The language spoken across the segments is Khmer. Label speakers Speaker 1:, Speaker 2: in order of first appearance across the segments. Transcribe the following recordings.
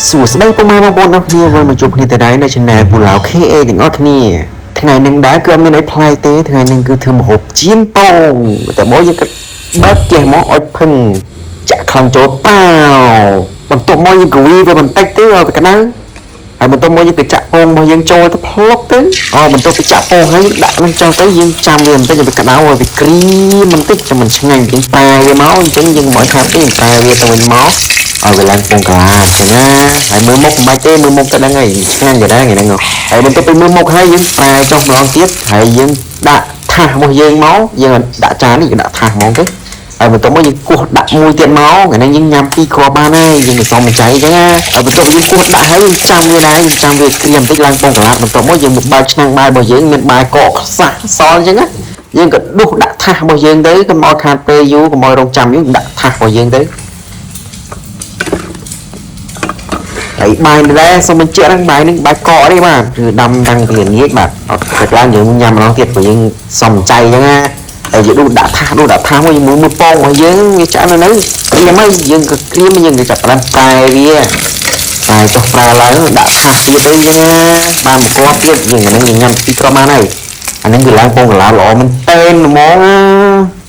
Speaker 1: សួស្តីពុកម៉ែបងប្អូនអរគ្នាវិលមកជួបគ្នាទៅដែរនៅ Channel ពូឡាវ KA ទាំងអស់គ្នាថ្ងៃនេះដែរគឺអត់មានអីប្លែកទេថ្ងៃនេះគឺធ្វើម្ហូបចៀនពងតែមកយើងក៏បើកចេះមកអុចភឹងចាក់ខ្លាំងចូលប៉ាវបន្ទាប់មកយើងក៏វីវាបន្តិចទៅឲ្យវាក្តៅហើយបន្ទាប់មកយើងក៏ចាក់ពងរបស់យើងចូលទៅភ្លុកទៅបន្ទាប់ពីចាក់ពងហើយដាក់នឹងចោលទៅយើងចាំវាបន្តិចឲ្យវាក្តៅឲ្យវាក្រៀមបន្តិចចាំមិនឆ្ងាញ់ជាងប៉ាវាមកអញ្ចឹងយើងមិនខាត់ទេប៉ាវាទៅវិញមកឲ្យវាឡើងពងកាឡាចឹងណាហើយមើលមុខមិនបាច់ទេមើលមុខទៅដឹងហើយឆ្ងាញ់ទៅដែរហ្នឹងហើយបន្ទាប់ពីមើលមុខហើយយើងប្រែចុះម្ដងទៀតហើយយើងដាក់ថាសរបស់យើងមកយើងដាក់ចាននេះដាក់ថាសហ្មងទៅហើយបន្ទាប់មកយើងគោះដាក់មួយទៀតមកថ្ងៃនេះយើងញ៉ាំពីរគ្រាប់បានហើយយើងមិនសមចៃចឹងណាហើយបន្ទាប់យើងគោះដាក់ហើយយើងចាំវាដែរយើងចាំវាក្រៀមបន្តិចឡើងពងកាឡាបន្ទាប់មកយើងមកបើកឆ្នាំងបាយរបស់យើងមានបាយកកខ្សះសល់ចឹងណាយើងក៏ដុសដាក់ថាសរបស់យើងទៅកុំឲ្យខាតពេលយូរកុំឲ្យរងចាំយូរដាក់ថាសរបស់យើងទៅហើយបាយនេះសូមបញ្ជាក់rằngបាយនេះបាយកកនេះបាទគឺដាំតាំងពីងាយបាទអត់តែឡើងយើងញ៉ាំម្ដងទៀតព្រោះយើងសមចៃចឹងណាហើយយើងដួសដាក់ថាសមកយើងមើលពងរបស់យើងវាឆ្អិននៅហ្នឹងក្រៀមហើយយើងក៏ក្រៀមយើងក៏ចាប់ផ្ដើមប្រែវាតែចុះប្រែឡើងដាក់ថាសទៀតទៅចឹងណាបានមកគ្រាប់ទៀតយើងអាហ្នឹងញ៉ាំពីក្របានហើយអាហ្នឹងគឺឡើងពងកាឡាល្អមែនតែនហ្មង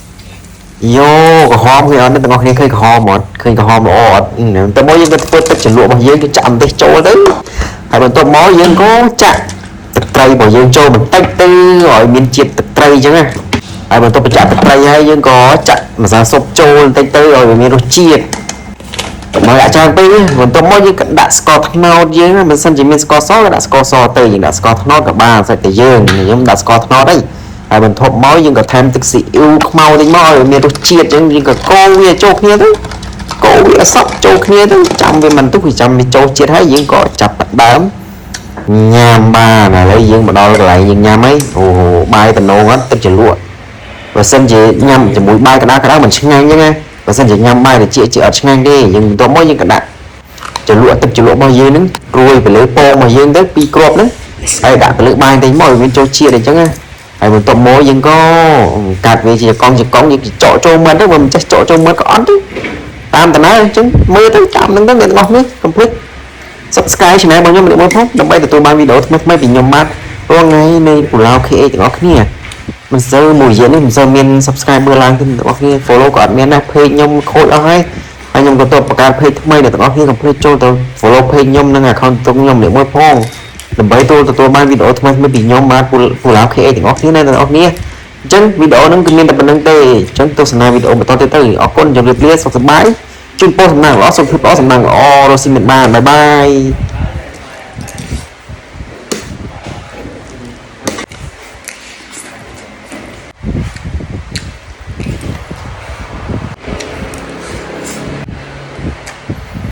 Speaker 1: យោក្រហមគេអត់ទាំងអស់គ្នាឃើញក្រហមអត់ឃើញក្រហមល្អអត់តែមកយើងក៏ធ្វើទឹកជ្រលក់របស់យើងគឺចាក់ម្ទេសចូលទៅហើយបន្ទាប់មកយើងក៏ចាក់ទឹកត្រីរបស់យើងចូលបន្តិចទៅឲ្យមានជាតិទឹកត្រីអញ្ចឹងណាហើយបន្ទាប់ពីចាក់ទឹកត្រីហើយយើងក៏ចាក់ម្សៅស៊ុបចូលបន្តិចទៅឲ្យវាមានរសជាតិមកដាក់ច្រើនពេកបន្ទាប់មកយើងក៏ដាក់ស្ករត្នោតយើងមិនសិនជាមានស្ករសក៏ដាក់ស្ករសទៅយើងដាក់ស្ករត្នោតក៏បានស្អិតតែយើងដាក់ស្ករត្នោតអីហើយបន្ទាប់មកយើងក៏ថែមទឹកស៊ីអ៊ីវខ្មៅតិចមកឲ្យមានរសជាតិអញ្ចឹងយើងក៏កូរវាចូលគ្នាទៅកូរវាឲ្យសព្វចូលគ្នាទៅចាំវាមិនទុះវាចាំវាចូលជាតិហើយយើងក៏ចាប់ដើមញ៉ាំបានឥឡូវយើងមកដល់កន្លែងយើងញ៉ាំហើយអូបាយតំណងអត់ទឹកជ្រលក់បើសិនជាញ៉ាំជាមួយបាយក្តៅៗមិនឆ្ងាញ់អញ្ចឹងណាបើសិនជាញ៉ាំបាយត្រជាក់អត់ឆ្ងាញ់ទេយើងបន្ទាប់មកយើងក៏ដាក់ជ្រលក់ទឹកជ្រលក់របស់យើងហ្នឹងរួយទៅលើពងរបស់យើងទៅពីរគ្រាប់ហ្នឹងហើយដាក់ទៅលើបាយតិចមកឲ្យវាចូលជាតិអញ្ចឹងណាហើយបន្ទាប់មកយើងក៏កាត់វាជាកង់យើងចោកចូលមាត់ទៅបើមិនចេះចោកចូលមាត់ក៏អត់ទៅតាមតាណាអញ្ចឹងមើលទៅតាមហ្នឹងទៅអ្នកទាំងអស់នេះកុំភ្លេច Subscribe Channel របស់ខ្ញុំម្នាក់មួយផងដើម្បីទទួលបានវីដេអូថ្មីៗពីខ្ញុំបាទរាល់ថ្ងៃនៃពូឡាវ KA ទាំងអស់គ្នាមិនសូវមួយរយៈនេះមិនសូវមាន Subscriber ឡើងទេទាំងអស់គ្នា Follow ក៏អត់មានដែរ Page ខ្ញុំខូចអស់ហើយខ្ញុំក៏ទៅបង្កើត Page ថ្មីអ្នកទាំងអស់គ្នាកុំភ្លេចចូលទៅ Follow Page ខ្ញុំនិង Account ខ្ញុំម្នាក់មួយផងដើម្បីទទួលបានវីដេអូថ្មីៗពីខ្ញុំបាទពូឡាវ KA ទាំងអស់គ្នាទាំងអស់គ្នាអញ្ចឹងវីដេអូហ្នឹងគឺមានតែប៉ុណ្្នឹងទេអញ្ចឹងទស្សនាវីដេអូបន្តទៀតទៅអរគុណជម្រាបលាសុខសប្បាយជូនពរសំណាងល្អសុខភាពល្អសំណាងល្អរស់ស៊ីមិនបានបាយបាយ